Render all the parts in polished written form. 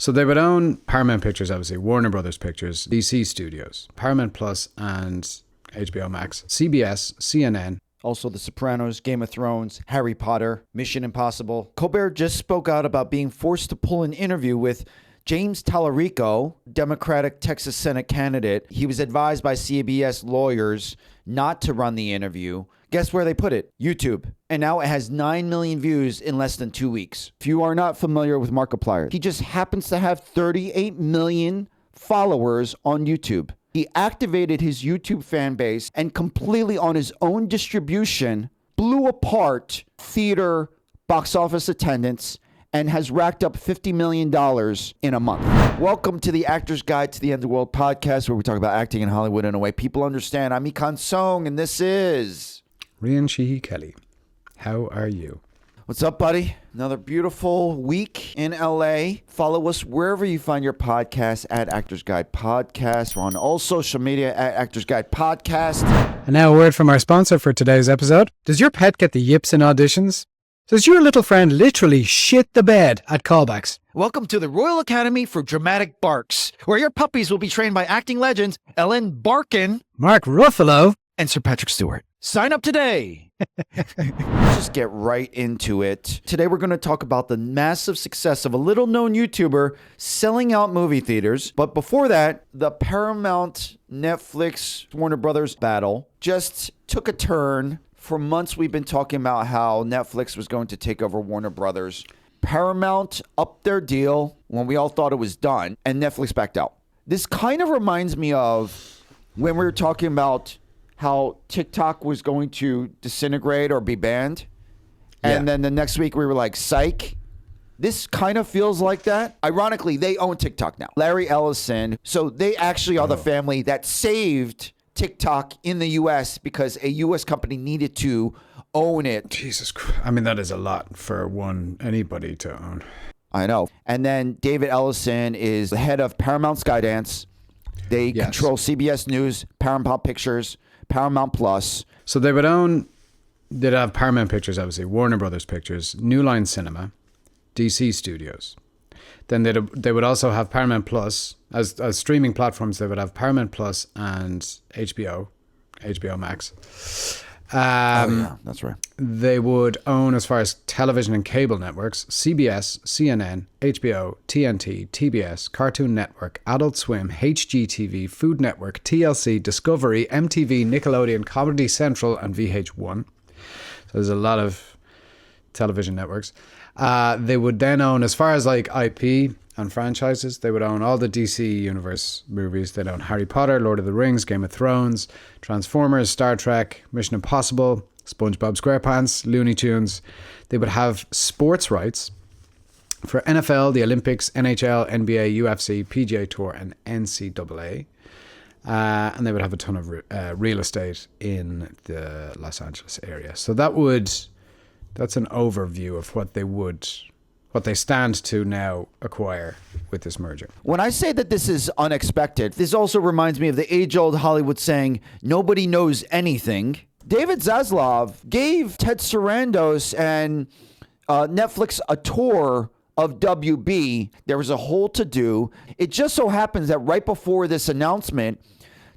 So they would own Paramount Pictures, obviously, Warner Brothers Pictures, DC Studios, Paramount Plus, and HBO Max, CBS, CNN. Also The Sopranos, Game of Thrones, Harry Potter, Mission Impossible. Colbert just spoke out about being forced to pull an interview with James Tallarico, Democratic Texas Senate candidate. He was advised by CBS lawyers not to run the interview. Guess where they put it? YouTube. And now it has 9 million views in less than 2 weeks. If you are not familiar with Markiplier, he just happens to have 38 million followers on YouTube. He activated his YouTube fan base and completely on his own distribution blew apart theater box office attendance and has racked up $50 million in a month. Welcome to the Actor's Guide to the End of the World podcast, where we talk about acting in Hollywood in a way people understand. I'm Ikan Song, and this is Rían Sheehy Kelly. How are you? What's up, buddy? Another beautiful week in LA. Follow us wherever you find your podcast at Actors Guide Podcast. We're on all social media at Actors Guide Podcast. And now a word from our sponsor for today's episode. Does your pet get the yips in auditions? Does your little friend literally shit the bed at callbacks? Welcome to the Royal Academy for Dramatic Barks, where your puppies will be trained by acting legends Ellen Barkin, Mark Ruffalo, and Sir Patrick Stewart. Sign up today. Let's just get right into it. Today we're going to talk about the massive success of a little-known YouTuber selling out movie theaters. But before that, the Paramount, Netflix, Warner Bros. Battle just took a turn. For months, we've been talking about how Netflix was going to take over Warner Brothers. Paramount upped their deal when we all thought it was done, and Netflix backed out. This kind of reminds me of when we were talking about how TikTok was going to disintegrate or be banned. And then the next week we were like, psych. This kind of feels like that. Ironically, they own TikTok now. Larry Ellison. So they actually are the family that saved TikTok in the U.S. because a U.S. company needed to own it. Jesus Christ. I mean, that is a lot for anybody to own. I know. And then David Ellison is the head of Paramount Skydance. They control CBS News, Paramount Pictures, Paramount Plus. So they'd have Paramount Pictures, obviously, Warner Brothers Pictures, New Line Cinema, DC Studios. Then they would also have Paramount Plus as streaming platforms. They would have Paramount Plus and HBO Max. That's right. They would own, as far as television and cable networks, CBS, CNN, HBO, TNT, TBS, Cartoon Network, Adult Swim, HGTV, Food Network, TLC, Discovery, MTV, Nickelodeon, Comedy Central, and VH1. So there's a lot of television networks. They would then own, as far as like IP and franchises, they would own all the DC Universe movies. They'd own Harry Potter, Lord of the Rings, Game of Thrones, Transformers, Star Trek, Mission Impossible, SpongeBob SquarePants, Looney Tunes. They would have sports rights for NFL, the Olympics, NHL, NBA, UFC, PGA Tour, and NCAA. And they would have a ton of real estate in the Los Angeles area. So that's an overview of what they stand to now acquire with this merger. When I say that this is unexpected, this also reminds me of the age-old Hollywood saying, nobody knows anything. David Zaslav gave Ted Sarandos and Netflix a tour of WB. There was a whole to-do. It just so happens that right before this announcement,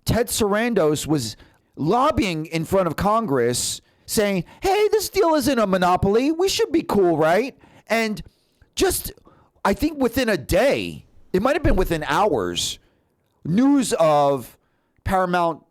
Ted Sarandos was lobbying in front of Congress saying, hey, this deal isn't a monopoly. We should be cool, right? And just, I think within a day, it might have been within hours, news of Paramount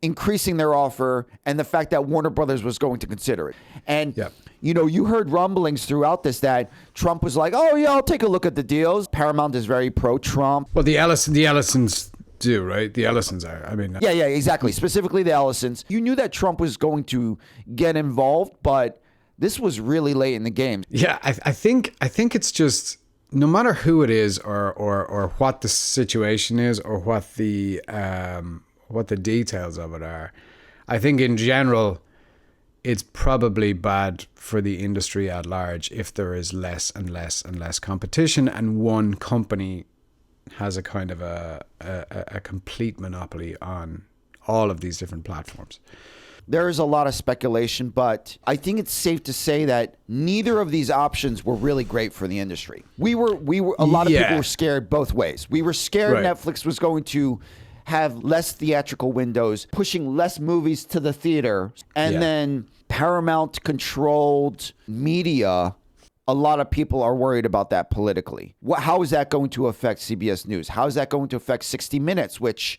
increasing their offer and the fact that Warner Brothers was going to consider it. And, you heard rumblings throughout this that Trump was like, oh, yeah, I'll take a look at the deals. Paramount is very pro-Trump. Well, the Ellisons do, right? The Ellisons are. I mean, yeah, exactly. Specifically the Ellisons. You knew that Trump was going to get involved, but this was really late in the game. Yeah, I think it's just no matter who it is or what the situation is or what the details of it are. I think in general, it's probably bad for the industry at large if there is less and less and less competition and one company has a kind of a complete monopoly on all of these different platforms. There is a lot of speculation, but I think it's safe to say that neither of these options were really great for the industry. A lot of people were scared both ways. We were scared Netflix was going to have less theatrical windows, pushing less movies to the theater, and then Paramount controlled media. A lot of people are worried about that politically. How is that going to affect CBS News? How is that going to affect 60 Minutes, which,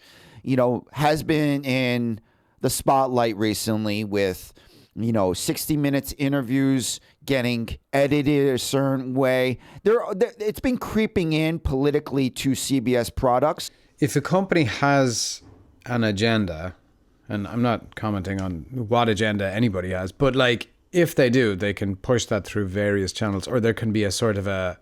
has been in the spotlight recently with, 60 Minutes interviews getting edited a certain way. It's been creeping in politically to CBS products. If a company has an agenda, and I'm not commenting on what agenda anybody has, but if they do, they can push that through various channels, or there can be a sort of a,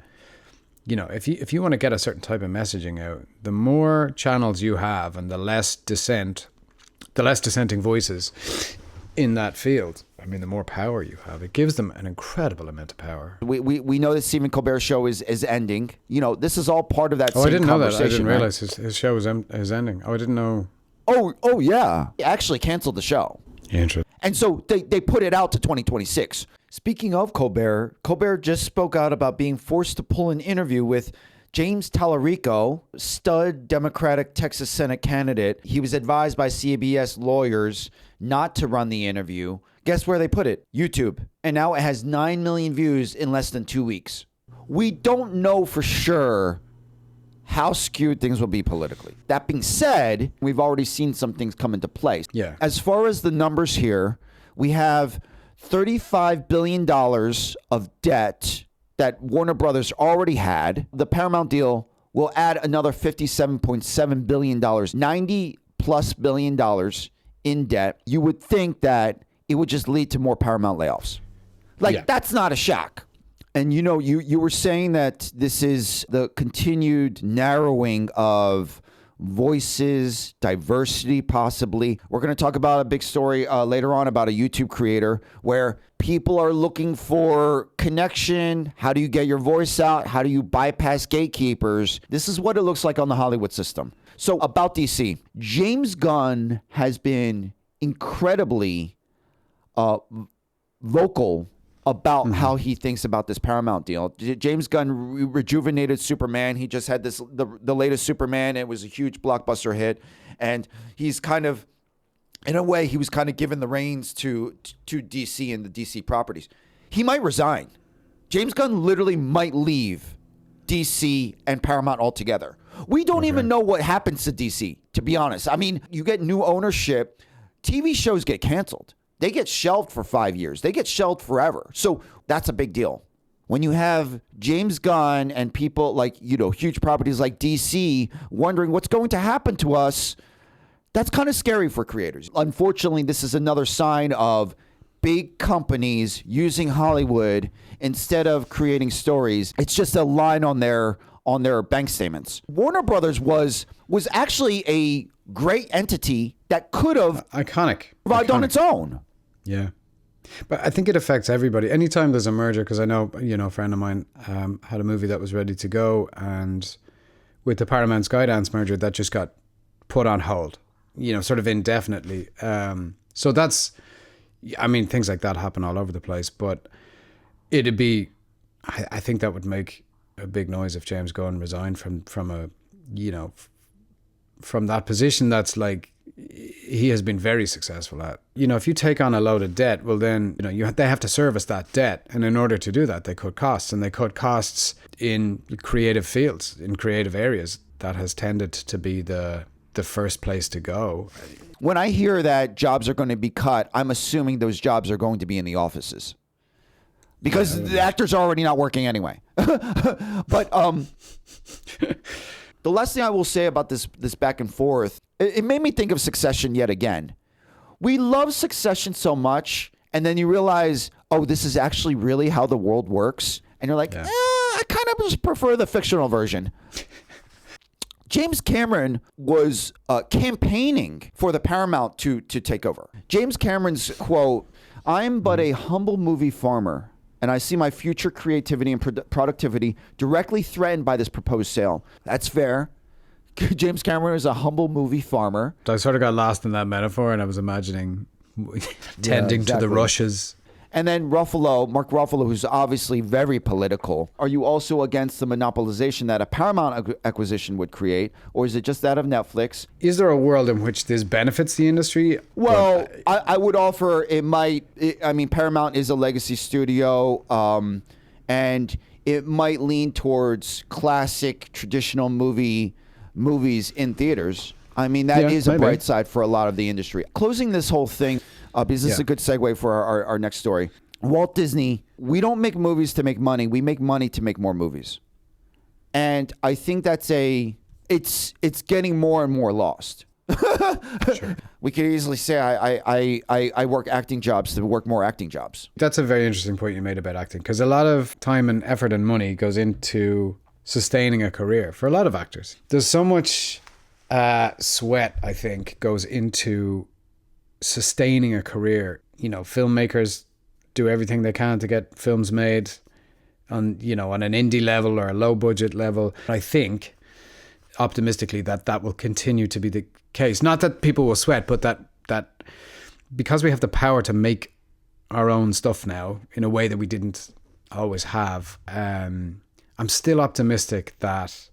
if you want to get a certain type of messaging out, the more channels you have and the less dissenting voices in that field, I mean, the more power you have. It gives them an incredible amount of power. We know that Stephen Colbert's show is ending. This is all part of that same I didn't know that. I didn't right? realize his show is ending. I didn't know. Oh yeah. He actually canceled the show. Interesting. And so they put it out to 2026. Speaking of Colbert just spoke out about being forced to pull an interview with James Tallarico, stud Democratic Texas Senate candidate. He was advised by CBS lawyers not to run the interview. Guess where they put it? YouTube. And now it has 9 million views in less than 2 weeks. We don't know for sure how skewed things will be politically. That being said, we've already seen some things come into place. Yeah. As far as the numbers here, we have $35 billion of debt that Warner Brothers already had. The Paramount deal will add another $57.7 billion, $90 plus billion in debt. You would think that it would just lead to more Paramount layoffs. That's not a shock. And you were saying that this is the continued narrowing of voices, diversity, possibly. We're going to talk about a big story later on about a YouTube creator where people are looking for connection. How do you get your voice out? How do you bypass gatekeepers? This is what it looks like on the Hollywood system. So about DC, James Gunn has been incredibly vocal about how he thinks about this Paramount deal. James Gunn rejuvenated Superman. He just had the latest Superman. It was a huge blockbuster hit. And he's kind of, in a way, he was kind of given the reins to DC and the DC properties. He might resign. James Gunn literally might leave DC and Paramount altogether. We don't even know what happens to DC, to be honest. I mean, you get new ownership. TV shows get canceled. They get shelved for 5 years. They get shelved forever. So that's a big deal. When you have James Gunn and people like, huge properties like DC wondering what's going to happen to us, that's kind of scary for creators. Unfortunately, this is another sign of big companies using Hollywood instead of creating stories. It's just a line on their bank statements. Warner Brothers was actually a great entity that could have survived on its own. Yeah. But I think it affects everybody. Anytime there's a merger, because I know, a friend of mine had a movie that was ready to go, and with the Paramount Skydance merger, that just got put on hold, sort of indefinitely. So that's, things like that happen all over the place, but it'd be, I think that would make a big noise if James Gunn resigned from that position that's he has been very successful at. If you take on a load of debt, well then, they have to service that debt. And in order to do that, they cut costs, and they cut costs in creative fields, in creative areas. That has tended to be the first place to go. When I hear that jobs are going to be cut, I'm assuming those jobs are going to be in the offices. Because the actors are already not working anyway. But the last thing I will say about this back and forth, it made me think of Succession yet again. We love Succession so much, and then you realize, oh, this is actually really how the world works. And you're like, I kind of just prefer the fictional version. James Cameron was campaigning for the Paramount to take over. James Cameron's quote, "I'm but a humble movie farmer, and I see my future creativity and productivity directly threatened by this proposed sale." That's fair. James Cameron is a humble movie farmer. I sort of got lost in that metaphor, and I was imagining tending to the exactly. rushes. And then Mark Ruffalo, who's obviously very political. Are you also against the monopolization that a Paramount acquisition would create, or is it just that of Netflix? Is there a world in which this benefits the industry? Well, I would offer it might. I mean, Paramount is a legacy studio, and it might lean towards classic, traditional movies in theaters. I mean, that is a bright side for a lot of the industry. Closing this whole thing, because this is a good segue for our next story. Walt Disney, we don't make movies to make money. We make money to make more movies. And I think that's it's getting more and more lost. Sure. We could easily say I work acting jobs to work more acting jobs. That's a very interesting point you made about acting, because a lot of time and effort and money goes into sustaining a career for a lot of actors. There's so much sweat, I think, goes into sustaining a career. You know, filmmakers do everything they can to get films made on an indie level or a low budget level. I think optimistically that will continue to be the case. Not that people will sweat, but that because we have the power to make our own stuff now in a way that we didn't always have, I'm still optimistic that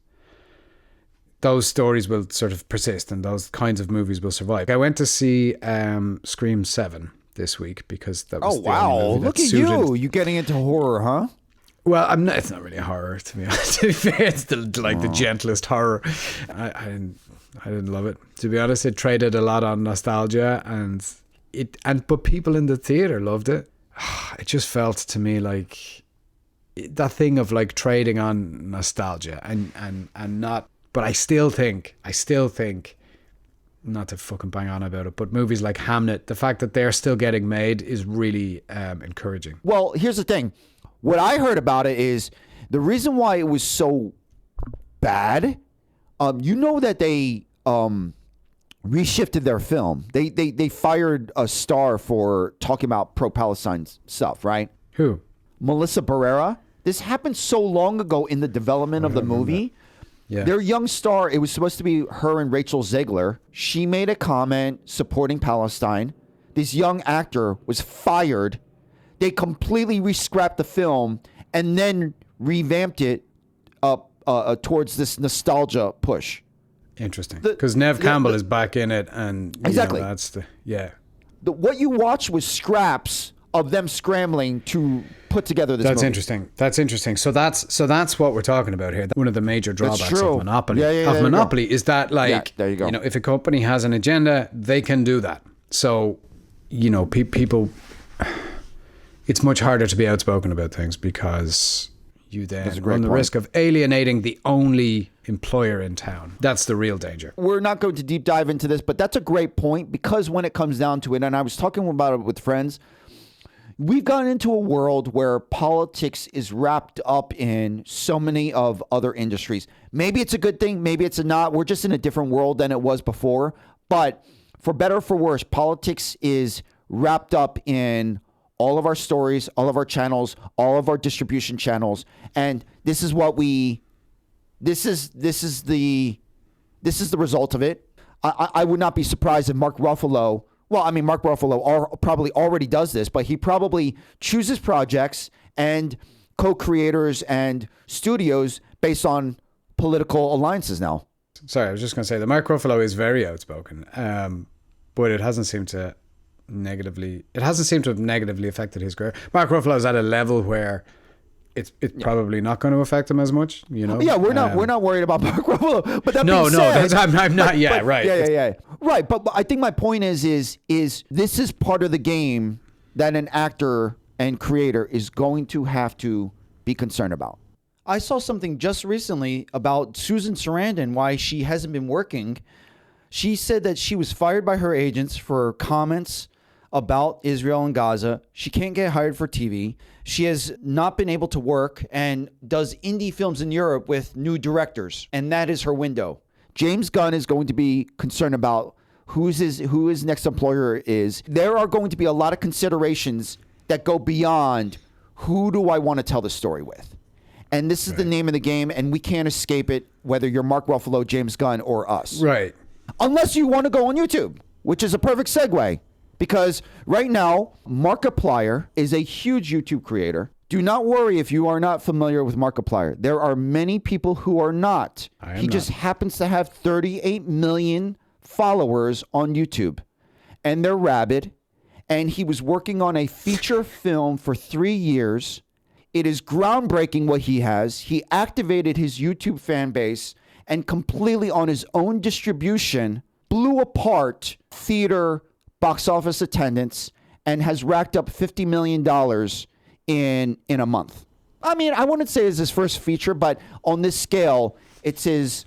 those stories will sort of persist and those kinds of movies will survive. I went to see Scream 7 this week because that was the only movie that look at suited. you getting into horror, huh? Well, it's not really a horror, to be honest. It's the gentlest horror. I didn't love it, to be honest. It traded a lot on nostalgia, but people in the theater loved it. It just felt to me like that thing of like trading on nostalgia and not. But I still think, not to fucking bang on about it, but movies like Hamnet, the fact that they're still getting made is really encouraging. Well, here's the thing. What I heard about it is the reason why it was so bad. That they reshifted their film. They fired a star for talking about pro-Palestine stuff, right? Who? Melissa Barrera. This happened so long ago in the development of the movie. Yeah. Their young star, it was supposed to be her and Rachel Zegler. She made a comment supporting Palestine. This young actor was fired. They completely re-scrapped the film and then revamped it towards this nostalgia push. Interesting. Because Neve Campbell is back in it, and exactly. What you watch was scraps of them scrambling to put together this movie. That's interesting. So that's what we're talking about here. One of the major drawbacks of monopoly is that, like, there you go. If a company has an agenda, they can do that. So, people, it's much harder to be outspoken about things because you then run the risk of alienating the only employer in town. That's the real danger. We're not going to deep dive into this, but that's a great point, because when it comes down to it, and I was talking about it with friends, we've gotten into a world where politics is wrapped up in so many of other industries. Maybe it's a good thing, maybe it's not. We're just in a different world than it was before. But for better or for worse, politics is wrapped up in all of our stories, all of our channels, all of our distribution channels. And this is what this is the result of it. I would not be surprised if Mark Ruffalo probably already does this, but he probably chooses projects and co-creators and studios based on political alliances now. Sorry, I was just going to say that Mark Ruffalo is very outspoken, but it hasn't seemed to have negatively affected his career. Mark Ruffalo is at a level where it's probably not going to affect him as much, Yeah, we're not worried about Mark Ruffalo. But that I'm not. Yeah, right. Yeah. Right, but I think my point is this is part of the game that an actor and creator is going to have to be concerned about. I saw something just recently about Susan Sarandon, why she hasn't been working. She said that she was fired by her agents for comments about Israel and Gaza. She can't get hired for TV. She has not been able to work and does indie films in Europe with new directors, and that is her window. James Gunn is going to be concerned about who his next employer is. There are going to be a lot of considerations that go beyond who do I want to tell the story with. And this is the name of the game, and we can't escape it, whether you're Mark Ruffalo, James Gunn, or us. Right. Unless you want to go on YouTube, which is a perfect segue. Because right now, Markiplier is a huge YouTube creator. Do not worry if you are not familiar with Markiplier. There are many people who are not. He just happens to have 38 million followers on YouTube. And they're rabid. And he was working on a feature film for 3 years. It is groundbreaking what he has. He activated his YouTube fan base and completely on his own distribution blew apart theater box office attendance and has racked up $50 million in a month. I mean, I wouldn't say it's his first feature, but on this scale, it's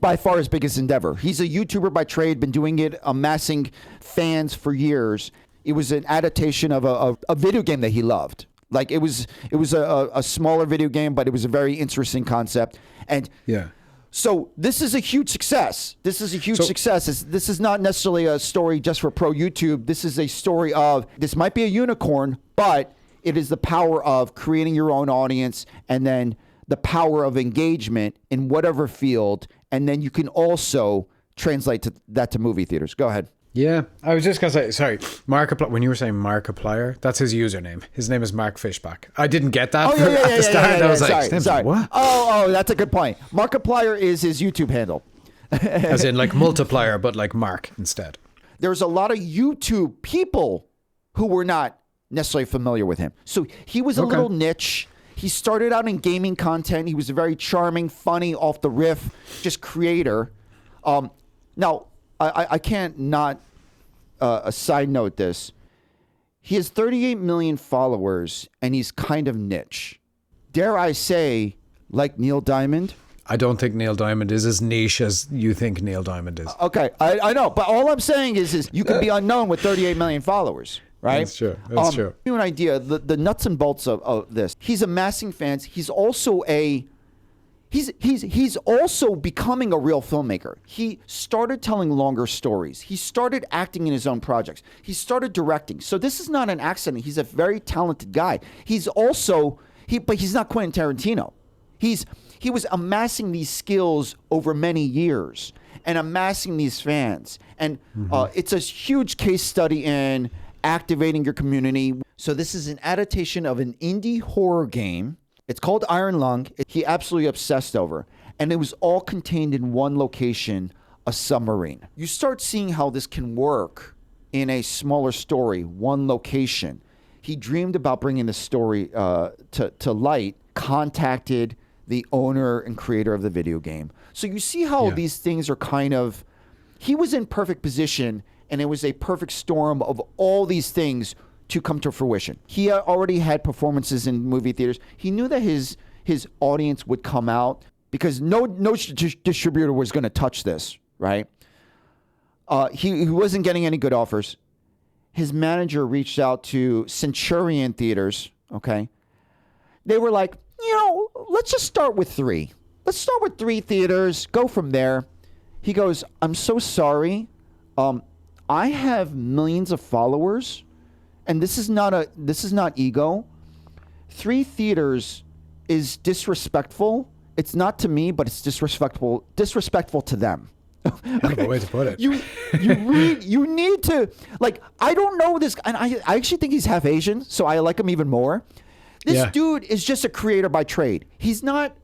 by far his biggest endeavor. He's a YouTuber by trade, been doing it, amassing fans for years. It was an adaptation of a video game that he loved. Like it was a smaller video game, but it was a very interesting concept. And Yeah. so this is a huge success. This is not necessarily a story just for pro YouTube. This is a story of, this might be a unicorn, but it is the power of creating your own audience and then the power of engagement in whatever field. And then you can also translate that to movie theaters. Go ahead. Yeah, I was just going to say, sorry, Markiplier, when you were saying Markiplier, that's his username. His name is Mark Fishback. I didn't get that at the start. I was like, sorry. What? Oh, that's a good point. Markiplier is his YouTube handle. As in like multiplier, but like Mark instead. There's a lot of YouTube people who were not necessarily familiar with him. So he was a little niche. He started out in gaming content. He was a very charming, funny, off the riff, just creator. Now, I can't not a side note this. He has 38 million followers, and he's kind of niche. Dare I say, like Neil Diamond? I don't think Neil Diamond is as niche as you think Neil Diamond is. Okay, I know, but all I'm saying is you can be unknown with 38 million followers, right? That's true. That's true. Give you an idea, the nuts and bolts of this. He's amassing fans. He's also He's also becoming a real filmmaker. He started telling longer stories. He started acting in his own projects. He started directing. So this is not an accident. He's a very talented guy. He's also but he's not Quentin Tarantino. He was amassing these skills over many years and amassing these fans. And it's a huge case study in activating your community. So this is an adaptation of an indie horror game. It's called Iron Lung. He absolutely obsessed over. And it was all contained in one location, a submarine. You start seeing how this can work in a smaller story, one location. He dreamed about bringing the story to light, contacted the owner and creator of the video game. So you see how these things are kind of... He was in perfect position, and it was a perfect storm of all these things to come to fruition. He already had performances in movie theaters. He knew that his audience would come out because no distributor was going to touch this, right? He wasn't getting any good offers. His manager reached out to Centurion Theaters, okay? They were like, let's just start with 3. Let's start with 3 theaters, go from there. He goes, I'm so sorry. I have millions of followers. And this is not ego. 3 theaters is disrespectful. It's not to me, but it's disrespectful to them. Hell of a way to put it. You need to, like, I don't know this, and I actually think he's half Asian, so I like him even more. This dude is just a creator by trade. He's not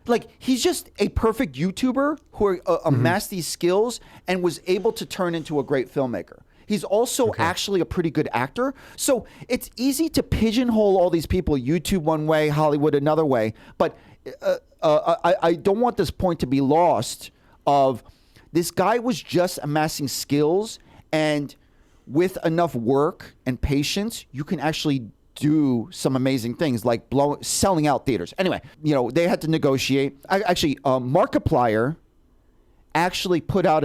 like, he's just a perfect YouTuber who amassed these skills and was able to turn into a great filmmaker. He's also actually a pretty good actor. So it's easy to pigeonhole all these people, YouTube one way, Hollywood another way. But I don't want this point to be lost of this guy was just amassing skills, and with enough work and patience, you can actually do some amazing things like selling out theaters. Anyway, they had to negotiate. Markiplier actually put out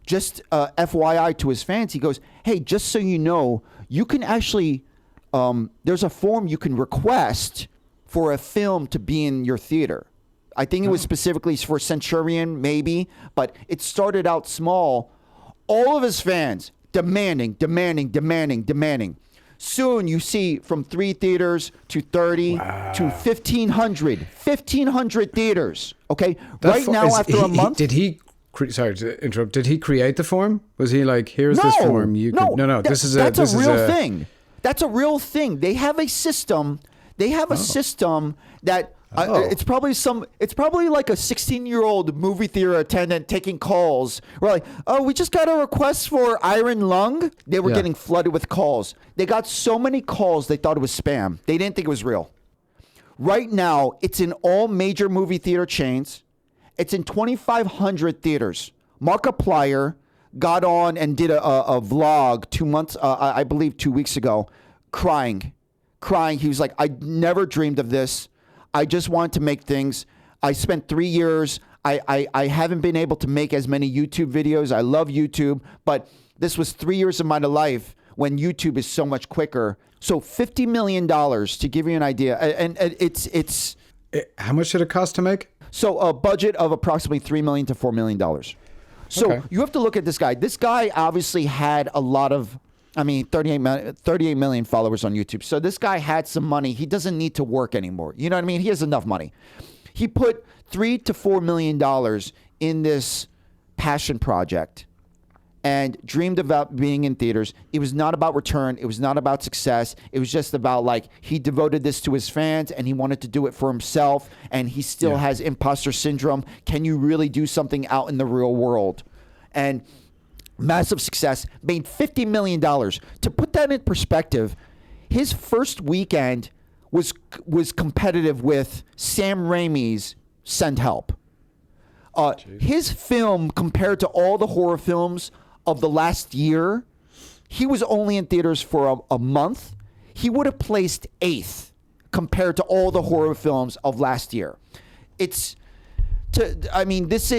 just FYI to his fans. He goes, hey, just so you know, you can actually, there's a form you can request for a film to be in your theater. I think it was specifically for Centurion, maybe, but it started out small. All of his fans demanding. Soon you see from 3 theaters to 30 to 1,500 theaters. Okay, after a month. Did he sorry to interrupt. Did he create the form? Was he like, here's this form? No. This is that's a real thing. That's a real thing. They have a system. They have a system that it's probably like a 16-year-old movie theater attendant taking calls. We're like, oh, we just got a request for iron lung. They were getting flooded with calls. They got so many calls they thought it was spam. They didn't think it was real. Right now, it's in all major movie theater chains. It's in 2,500 theaters. Markiplier got on and did a vlog 2 months, I believe 2 weeks ago, crying. He was like, I never dreamed of this. I just wanted to make things. I spent 3 years. I haven't been able to make as many YouTube videos. I love YouTube, but this was 3 years of my life when YouTube is so much quicker. So $50 million, to give you an idea. And it's... How much did it cost to make? So a budget of approximately $3 million to $4 million. So you have to look at this guy. This guy obviously had a lot of, 38 million followers on YouTube. So this guy had some money. He doesn't need to work anymore. You know what I mean? He has enough money. He put $3 to $4 million in this passion project and dreamed about being in theaters. It was not about return. It was not about success. It was just about like he devoted this to his fans and he wanted to do it for himself. And he still has imposter syndrome. Can you really do something out in the real world? And massive success, made $50 million. To put that in perspective, his first weekend was competitive with Sam Raimi's Send Help. His film, compared to all the horror films of the last year, he was only in theaters for a month. He would have placed 8th compared to all the horror films of last year. This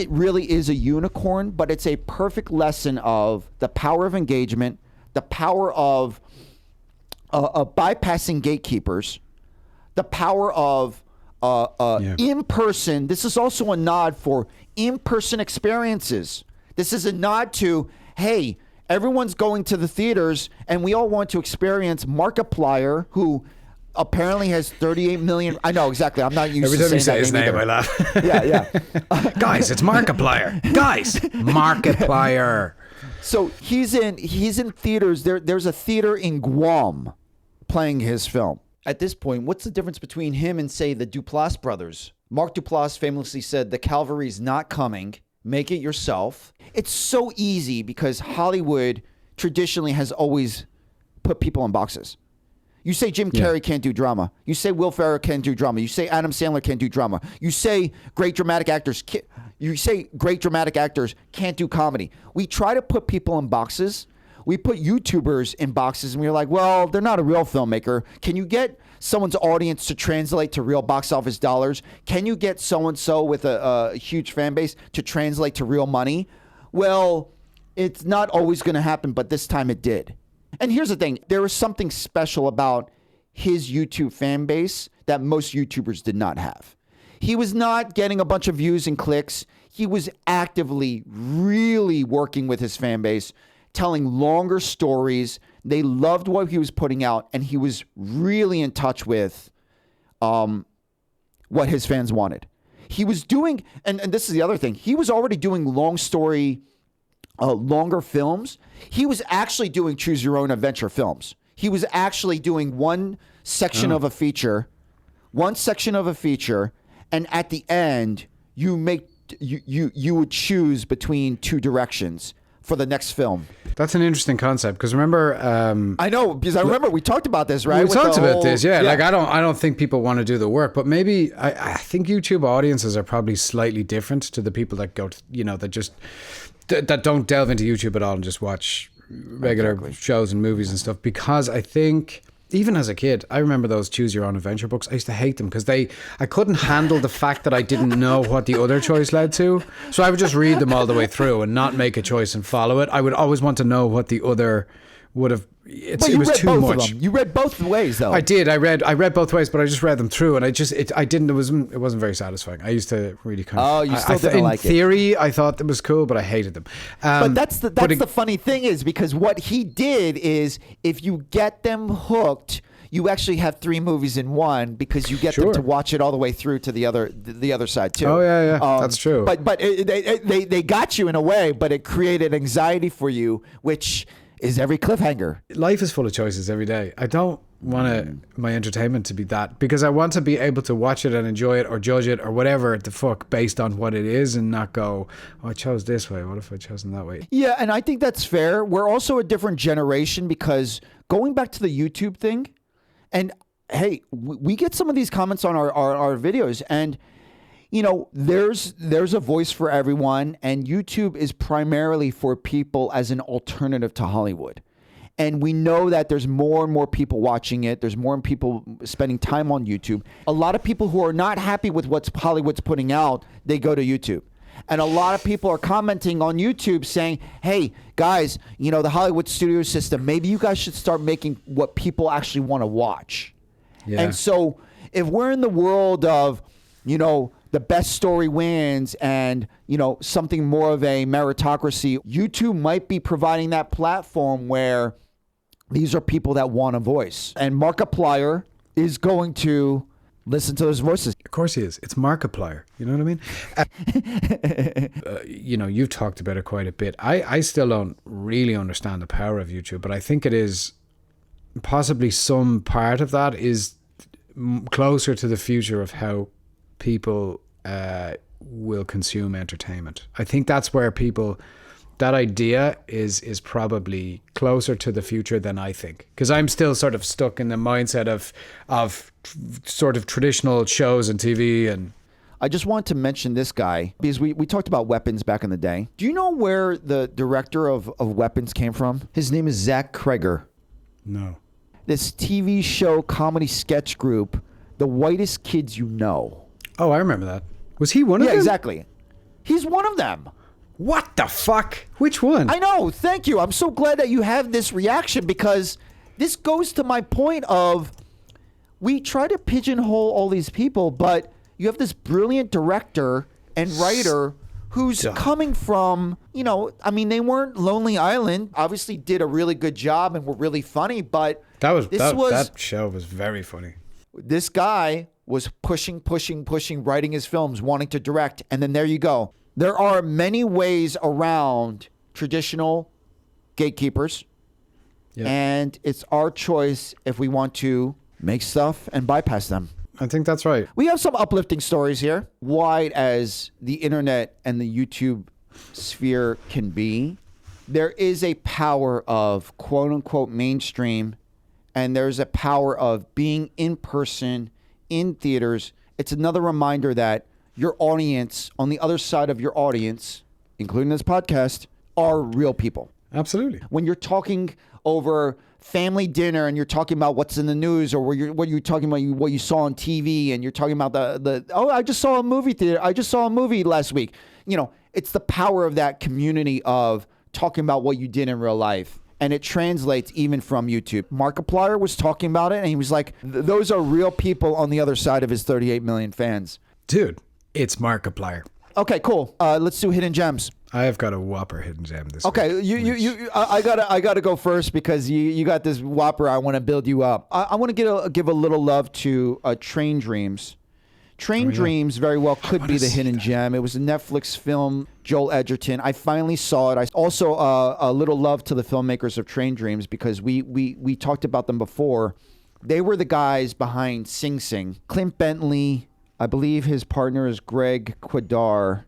really is a unicorn, but it's a perfect lesson of the power of engagement, the power of bypassing gatekeepers, the power of in-person. This is also a nod for in-person experiences. This is a nod to, hey, everyone's going to the theaters and we all want to experience Markiplier, who apparently has 38 million. I know, exactly. I'm not used to saying his name, I laugh. Yeah. Guys, it's Markiplier. Guys, Markiplier. So he's in theaters. There's a theater in Guam playing his film. At this point, what's the difference between him and, say, the Duplass brothers? Mark Duplass famously said, the cavalry's not coming. Make it yourself. It's so easy because Hollywood traditionally has always put people in boxes. You say Jim Carrey can't do drama. You say Will Ferrell can't do drama. You say Adam Sandler can't do drama. You say great dramatic actors can't do comedy. We try to put people in boxes. We put YouTubers in boxes, and we're like, well, they're not a real filmmaker. Can you get someone's audience to translate to real box office dollars? Can you get so-and-so with a huge fan base to translate to real money? Well, it's not always going to happen, but this time it did. And here's the thing. There was something special about his YouTube fan base that most YouTubers did not have. He was not getting a bunch of views and clicks. He was actively really working with his fan base, telling longer stories. They loved what he was putting out, and he was really in touch with what his fans wanted. He was doing, and this is the other thing, he was already doing longer films. He was actually doing choose your own adventure films. He was actually doing one section of a feature, and at the end, you would choose between two directions for the next film. That's an interesting concept, because remember, I know, because I remember we talked about this, right? We talked about this, yeah. Like I don't think people want to do the work, but maybe I think YouTube audiences are probably slightly different to the people that go to, that don't delve into YouTube at all and just watch regular shows and movies and stuff. Because I think, even as a kid, I remember those choose your own adventure books. I used to hate them because I couldn't handle the fact that I didn't know what the other choice led to. So I would just read them all the way through and not make a choice and follow it. I would always want to know what the other would have. It was too much. You read both ways, though. I did. I read both ways, but I just read them through, and it wasn't very satisfying. I used to really kind of. Oh, you still didn't like it. In theory, I thought it was cool, but I hated them. But that's the funny thing is, because what he did is, if you get them hooked, you actually have 3 movies in one because you get them to watch it all the way through to the other side too. Oh yeah, that's true. But they got you in a way, but it created anxiety for you, which is every cliffhanger. Life is full of choices every day. I don't want my entertainment to be that, because I want to be able to watch it and enjoy it or judge it or whatever the fuck based on what it is, and not go, oh, I chose this way, what if I chosen that way? Yeah, and I think that's fair. We're also a different generation, because going back to the YouTube thing, and hey, we get some of these comments on our videos, and you know, there's a voice for everyone, and YouTube is primarily for people as an alternative to Hollywood. And we know that there's more and more people watching it. There's more people spending time on YouTube. A lot of people who are not happy with what Hollywood's putting out, they go to YouTube. And a lot of people are commenting on YouTube saying, hey, guys, you know, the Hollywood studio system, maybe you guys should start making what people actually want to watch. Yeah. And so if we're in the world of, you know, the best story wins and, you know, something more of a meritocracy, YouTube might be providing that platform where these are people that want a voice. And Markiplier is going to listen to those voices. Of course he is. It's Markiplier. You know what I mean? You know, you've talked about it quite a bit. I still don't really understand the power of YouTube, but I think it is possibly some part of that is closer to the future of how people will consume entertainment. I think that's where that idea is probably closer to the future than I think, because I'm still sort of stuck in the mindset of sort of traditional shows and TV. And I just want to mention this guy because we talked about Weapons back in the day. Do you know where the director of Weapons came from? His name is Zach Kreger. No. This TV show comedy sketch group, The Whitest Kids You Know. Oh, I remember that. Was he one of them? Yeah, exactly. He's one of them. What the fuck? Which one? I know. Thank you. I'm so glad that you have this reaction, because this goes to my point of we try to pigeonhole all these people, but you have this brilliant director and writer who's coming from, you know, I mean, they weren't Lonely Island, obviously did a really good job and were really funny, but that show was very funny. This guy was pushing, writing his films, wanting to direct, and then there you go. There are many ways around traditional gatekeepers, and it's our choice if we want to make stuff and bypass them. I think that's right. We have some uplifting stories here. Wide as the internet and the YouTube sphere can be, there is a power of quote-unquote mainstream, and there's a power of being in person, in theaters. It's another reminder that your audience, on the other side of your audience, including this podcast, are real people. Absolutely. When you're talking over family dinner and you're talking about what's in the news, or what you're talking about what you saw on TV, and you're talking about I just saw a movie theater. I just saw a movie last week. You know, it's the power of that community of talking about what you did in real life. And it translates even from YouTube. Markiplier was talking about it, and he was like, those are real people on the other side of his 38 million fans. Dude, it's Markiplier. Okay, cool. Let's do hidden gems. I have got a whopper hidden gem this week. Okay, I gotta go first because you got this whopper. I want to build you up. I want to give a little love to Train Dreams. Train Dreams very well could be the hidden gem. It was a Netflix film, Joel Edgerton. I finally saw it. I also a little love to the filmmakers of Train Dreams, because we talked about them before. They were the guys behind Sing Sing. Clint Bentley, I believe his partner is Greg Quadar,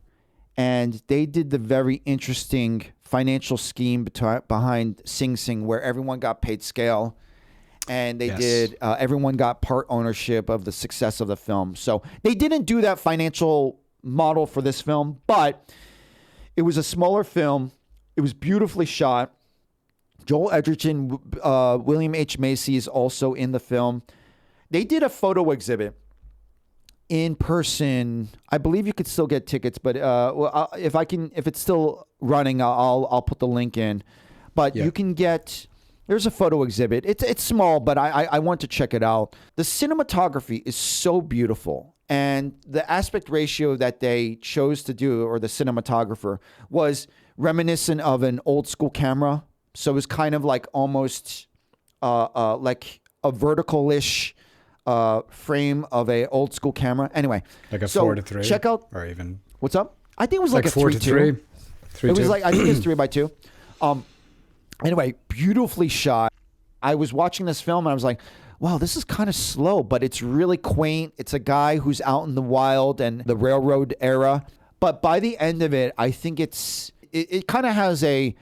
and they did the very interesting financial scheme behind Sing Sing, where everyone got paid scale. And they did, everyone got part ownership of the success of the film. So they didn't do that financial model for this film, but it was a smaller film. It was beautifully shot. Joel Edgerton, William H. Macy is also in the film. They did a photo exhibit in person. I believe you could still get tickets, but if it's still running, I'll put the link in. But you can get. There's a photo exhibit. It's small, but I want to check it out. The cinematography is so beautiful. And the aspect ratio that they chose to do, or the cinematographer, was reminiscent of an old school camera. So it was kind of like almost like a vertical-ish frame of a old school camera. Anyway, like a 4:3. Check out, or even what's up? I think it was like a 4:3. 3:2. It was like, I think it was 3:2. Anyway, beautifully shot. I was watching this film and I was like, wow, this is kind of slow, but it's really quaint. It's a guy who's out in the wild and the railroad era. But by the end of it, I think it kind of has a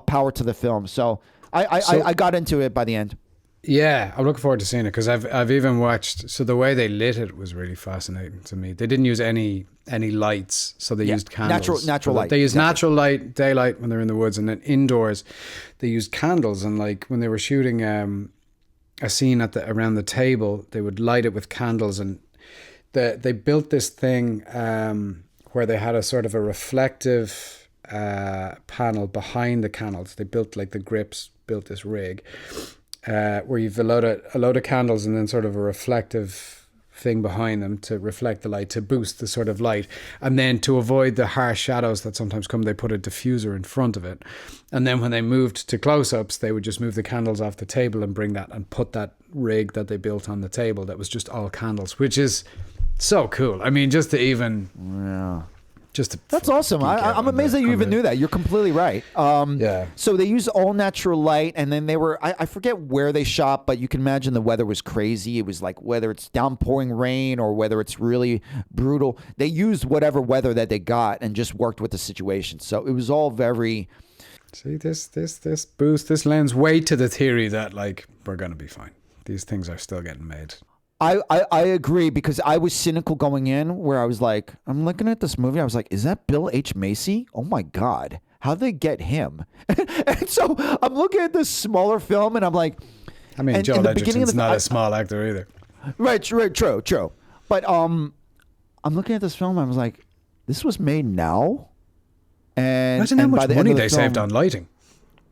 power to the film. So I got into it by the end. Yeah, I'm looking forward to seeing it because I've even watched. So the way they lit it was really fascinating to me. They didn't use any lights, so they used candles. Natural light. They used natural light, daylight when they're in the woods, and then indoors, they used candles. And like when they were shooting a scene around the table, they would light it with candles, and they built this thing where they had a sort of a reflective panel behind the candles. They built like the grips, built this rig. Where you've a load of candles and then sort of a reflective thing behind them to reflect the light, to boost the sort of light. And then to avoid the harsh shadows that sometimes come, they put a diffuser in front of it. And then when they moved to close-ups, they would just move the candles off the table and bring that and put that rig that they built on the table that was just all candles, which is so cool. I mean, just to even... Yeah. That's awesome. I'm amazed that you even knew that. You're completely right. Yeah. So they used all natural light, and then they were, I forget where they shot, but you can imagine the weather was crazy. It was like whether it's downpouring rain or whether it's really brutal. They used whatever weather that they got and just worked with the situation. So it was all very... See, this lends weight to the theory that like we're going to be fine. These things are still getting made. I agree, because I was cynical going in, where I was like, I'm looking at this movie. I was like, is that Bill H. Macy? Oh my God. How'd they get him? And so I'm looking at this smaller film and I'm like, I mean, Joel Edgerton's not a small actor either. Right, true. But I'm looking at this film and I was like, this was made now? And imagine how much money they saved on lighting.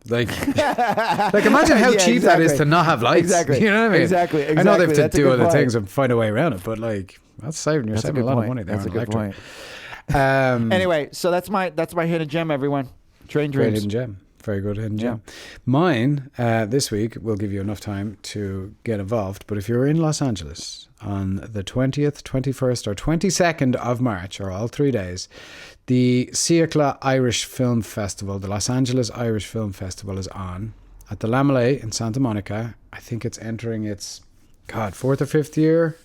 Like imagine how cheap that is to not have lights. Exactly. You know what I mean? Exactly. I know they have to That's do other things and find a way around it, but like you're saving a lot of money there. That's a good point. Anyway, so that's my hidden gem, everyone. Train great dreams. hidden gem. Very good hidden gem. Mine this week will give you enough time to get involved. But if you're in Los Angeles on the 20th, 21st, or 22nd of March, or all 3 days, the Siècle Irish Film Festival, the Los Angeles Irish Film Festival, is on at the Lamellet in Santa Monica. I think it's entering its, fourth or fifth year.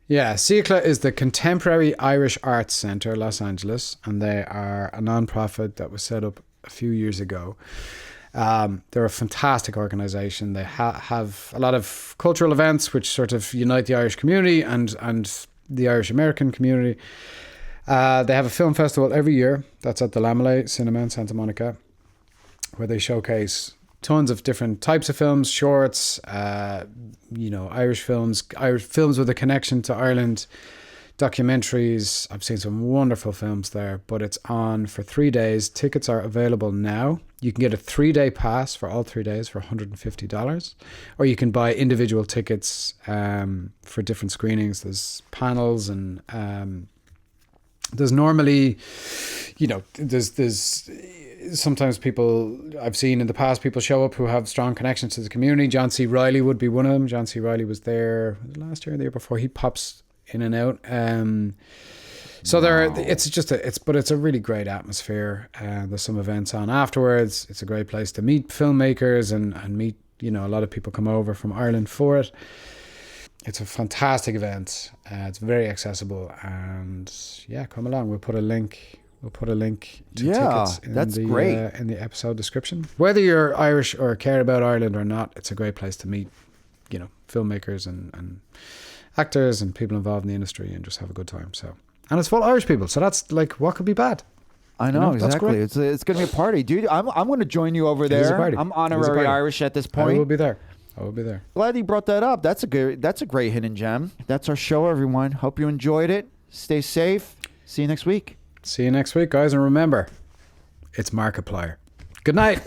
Yeah, Siècle is the Contemporary Irish Arts Centre, Los Angeles, and they are a non-profit that was set up a few years ago. They're a fantastic organisation. They have a lot of cultural events which sort of unite the Irish community and the Irish American community. They have a film festival every year. That's at the Lamellet Cinema in Santa Monica, where they showcase tons of different types of films, shorts, Irish films with a connection to Ireland, documentaries. I've seen some wonderful films there, but it's on for 3 days. Tickets are available now. You can get a 3-day pass for all 3 days for $150, or you can buy individual tickets for different screenings. There's panels and there's normally, there's sometimes people I've seen in the past, people show up who have strong connections to the community. John C. Reilly would be one of them. John C. Reilly was there last year or the year before. He pops in and out. So it's a really great atmosphere. There's some events on afterwards. It's a great place to meet filmmakers and meet, a lot of people come over from Ireland for it. It's a fantastic event. It's very accessible, and come along. We'll put a link to tickets in the episode description. Whether you're Irish or care about Ireland or not, it's a great place to meet, filmmakers and actors and people involved in the industry and just have a good time. So, and it's full of Irish people, so that's like, what could be bad? I know, exactly. It's going to be a party, dude. I'm going to join you over there. It is a party. I'm honorary Irish at this point. I will be there. Glad you brought that up. That's a great hidden gem. That's our show, everyone. Hope you enjoyed it. Stay safe. See you next week. See you next week, guys. And remember, it's Markiplier. Good night.